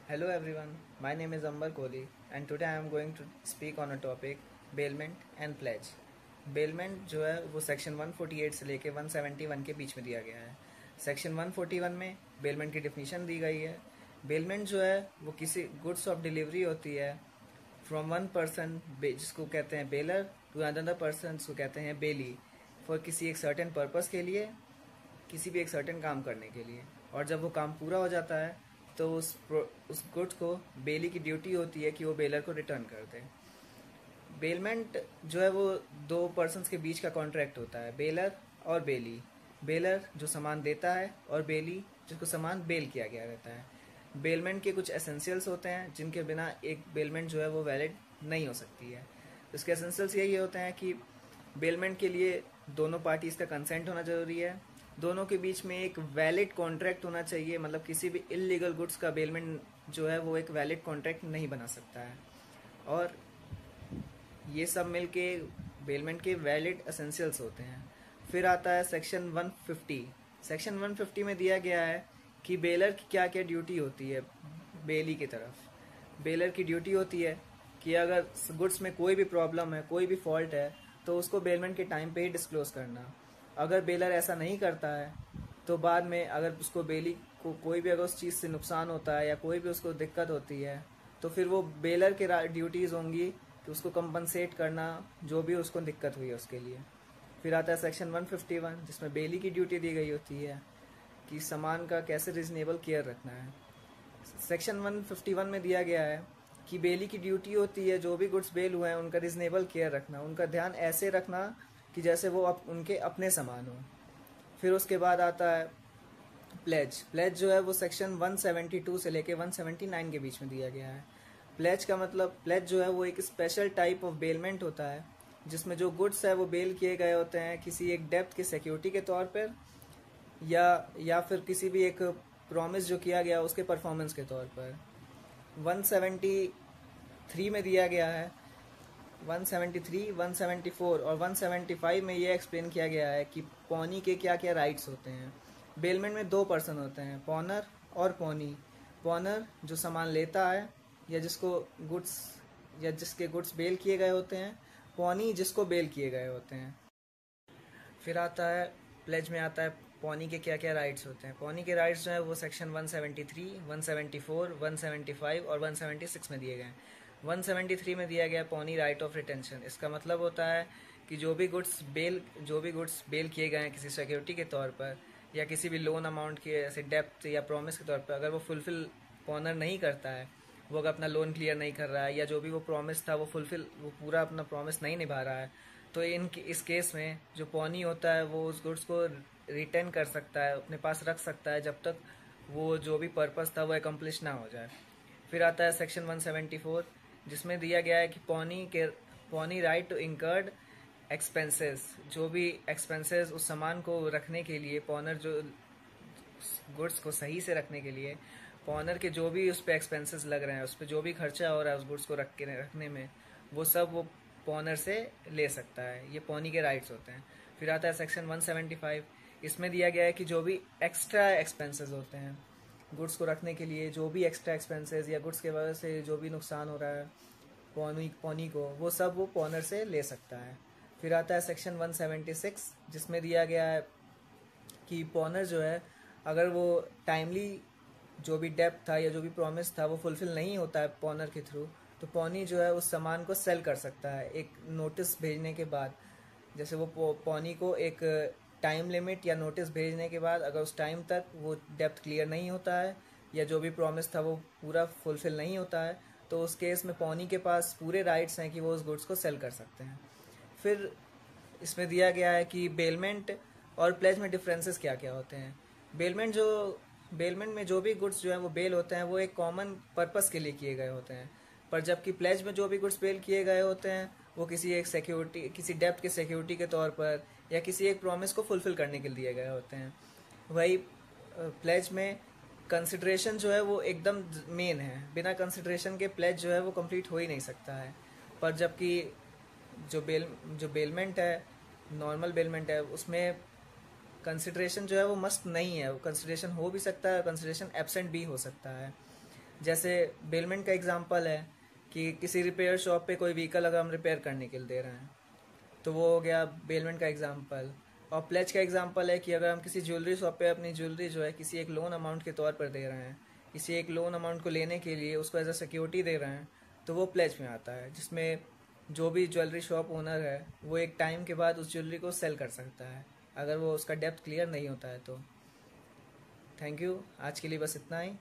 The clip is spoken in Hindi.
Hello everyone, my name is Ambar Kohli and today I am going to speak on a topic bailment and pledge. Bailment जो है वो सेक्शन 148 से लेके 171 के बीच में दिया गया है। सेक्शन 141 में बेलमेंट की डिफिनीशन दी गई है। बेलमेंट जो है वो किसी गुड्स ऑफ डिलीवरी होती है फ्रॉम वन पर्सन जिसको कहते हैं बेलर टू अनदर पर्सन जिसको कहते हैं बेली फॉर किसी एक सर्टेन पर्पस के लिए, किसी भी एक सर्टेन काम करने के लिए। और जब वो काम पूरा हो जाता है तो उस गुड्स को बेली की ड्यूटी होती है कि वो बेलर को रिटर्न कर दे। बेलमेंट जो है वो दो पर्सन्स के बीच का कॉन्ट्रैक्ट होता है, बेलर और बेली। बेलर जो सामान देता है और बेली जिसको सामान बेल किया गया रहता है। बेलमेंट के कुछ एसेंशियल्स होते हैं जिनके बिना एक बेलमेंट जो है वो वैलिड नहीं हो सकती है। इसके एसेंशियल्स यही होते हैं कि बेलमेंट के लिए दोनों पार्टीज़ का कंसेंट होना ज़रूरी है, दोनों के बीच में एक वैलिड कॉन्ट्रैक्ट होना चाहिए, मतलब किसी भी इलीगल गुड्स का बेलमेंट जो है वो एक वैलिड कॉन्ट्रैक्ट नहीं बना सकता है। और ये सब मिलके बेलमेंट के वैलिड एसेंशियल्स होते हैं। फिर आता है सेक्शन 150। सेक्शन 150 में दिया गया है कि बेलर की क्या क्या ड्यूटी होती है बेली की तरफ। बेलर की ड्यूटी होती है कि अगर गुड्स में कोई भी प्रॉब्लम है, कोई भी फॉल्ट है, तो उसको बेलमेंट के टाइम पे ही डिस्क्लोज करना। अगर बेलर ऐसा नहीं करता है तो बाद में अगर उसको बेली को कोई भी अगर उस चीज़ से नुकसान होता है या कोई भी उसको दिक्कत होती है तो फिर वो बेलर के ड्यूटीज़ होंगी कि उसको कंपनसेट करना जो भी उसको दिक्कत हुई है उसके लिए। फिर आता है सेक्शन 151 जिसमें बेली की ड्यूटी दी गई होती है कि सामान का कैसे रिजनेबल केयर रखना है। सेक्शन 151 में दिया गया है कि बेली की ड्यूटी होती है जो भी गुड्स बेल हुए हैं उनका रिजनेबल केयर रखना, उनका ध्यान ऐसे रखना कि जैसे वो उनके अपने सामान हो। फिर उसके बाद आता है प्लेज। प्लेज जो है वो सेक्शन 172 से लेके 179 के बीच में दिया गया है। प्लेज का मतलब, प्लेज जो है वो एक स्पेशल टाइप ऑफ बेलमेंट होता है जिसमें जो गुड्स है वो बेल किए गए होते हैं किसी एक डेप्थ की सिक्योरिटी के तौर पर या फिर किसी भी एक प्रॉमिस जो किया गया उसके परफॉर्मेंस के तौर पर। 173 में दिया गया है, 173, 174 और 175 में ये एक्सप्लेन किया गया है कि पौनी के क्या क्या राइट्स होते हैं। बेलमेंट में दो पर्सन होते हैं, पॉनर और पौनी। पॉनर जो सामान लेता है या जिसके गुड्स बेल किए गए होते हैं, पौनी जिसको बेल किए गए होते हैं। फिर आता है प्लेज में आता है पौनी के क्या क्या राइट्स होते हैं। पौनी के राइट्स जो है वो सेक्शन 173, 174, 175 और 176 में दिए गए हैं। 173 में दिया गया पौनी राइट ऑफ रिटेंशन। इसका मतलब होता है कि जो भी गुड्स बेल किए गए हैं किसी सिक्योरिटी के तौर पर या किसी भी लोन अमाउंट के ऐसे डेप्थ या प्रॉमिस के तौर पर, अगर वो फुलफिल पॉनर नहीं करता है, वो अगर अपना लोन क्लियर नहीं कर रहा है या जो भी वो प्रॉमिस था वो पूरा अपना प्रॉमिस नहीं निभा रहा है, तो इस केस में जो पौनी होता है वो उस गुड्स को रिटर्न कर सकता है, अपने पास रख सकता है जब तक वो जो भी पर्पस था वो एकम्प्लिश ना हो जाए। फिर आता है सेक्शन 174 जिसमें दिया गया है कि पौनी राइट टू इंकर्ड एक्सपेंसेस। जो भी एक्सपेंसेस उस सामान को रखने के लिए, पॉनर जो गुड्स को सही से रखने के लिए, पॉनर के जो भी उस पर एक्सपेंसेस लग रहे हैं, उस पर जो भी खर्चा हो रहा है उस गुड्स को रखने में, वो सब वो पॉनर से ले सकता है। ये पौनी के राइट्स होते हैं। फिर आता है सेक्शन 175। इसमें दिया गया है कि जो भी एक्स्ट्रा एक्सपेंसेस होते हैं गुड्स को रखने के लिए, जो भी एक्स्ट्रा एक्सपेंसेस या गुड्स के वजह से जो भी नुकसान हो रहा है पौनी को, वो सब वो पॉनर से ले सकता है। फिर आता है सेक्शन 176 जिसमें दिया गया है कि पॉनर जो है अगर वो टाइमली जो भी डेप्थ था या जो भी प्रॉमिस था वो फुलफिल नहीं होता है पॉनर के थ्रू, तो पौनी जो है उस सामान को सेल कर सकता है एक नोटिस भेजने के बाद। जैसे वो पौनी को एक टाइम लिमिट या नोटिस भेजने के बाद अगर उस टाइम तक वो डेप्थ क्लियर नहीं होता है या जो भी प्रॉमिस था वो पूरा फुलफिल नहीं होता है, तो उस केस में पौनी के पास पूरे राइट्स हैं कि वो उस गुड्स को सेल कर सकते हैं। फिर इसमें दिया गया है कि बेलमेंट और प्लेज में डिफरेंसेस क्या क्या होते हैं। बेलमेंट में जो भी गुड्स जो है वो बेल होते हैं वो एक कॉमन पर्पस के लिए किए गए होते हैं, पर जबकि प्लेज में जो भी गुड्स बेल किए गए होते हैं वो किसी डेप्थ के सिक्योरिटी के तौर पर या किसी एक प्रॉमिस को फुलफिल करने के लिए दिए गए होते हैं। वही प्लेज में कंसिडरेशन जो है वो एकदम मेन है, बिना कंसिडरेशन के प्लेज जो है वो कंप्लीट हो ही नहीं सकता है। पर जबकि जो बेलमेंट है, नॉर्मल बेलमेंट है, उसमें कंसिडरेशन जो है वो मस्ट नहीं है, वो कंसिडरेशन हो भी सकता है, कंसिडरेशन एब्सेंट भी हो सकता है। जैसे बेलमेंट का एग्जांपल है कि किसी रिपेयर शॉप पे कोई व्हीकल अगर हम रिपेयर करने के लिए दे रहे हैं तो वो हो गया बेलमेंट का एग्जांपल। और प्लेज का एग्जांपल है कि अगर हम किसी ज्वेलरी शॉप पे अपनी ज्वेलरी जो है किसी एक लोन अमाउंट के तौर पर दे रहे हैं, किसी एक लोन अमाउंट को लेने के लिए उसको एज अ सिक्योरिटी दे रहे हैं, तो वो प्लेज में आता है, जिसमें जो भी ज्वेलरी शॉप ओनर है वो एक टाइम के बाद उस ज्वेलरी को सेल कर सकता है अगर वो उसका डेप्थ क्लियर नहीं होता है तो। थैंक यू, आज के लिए बस इतना ही।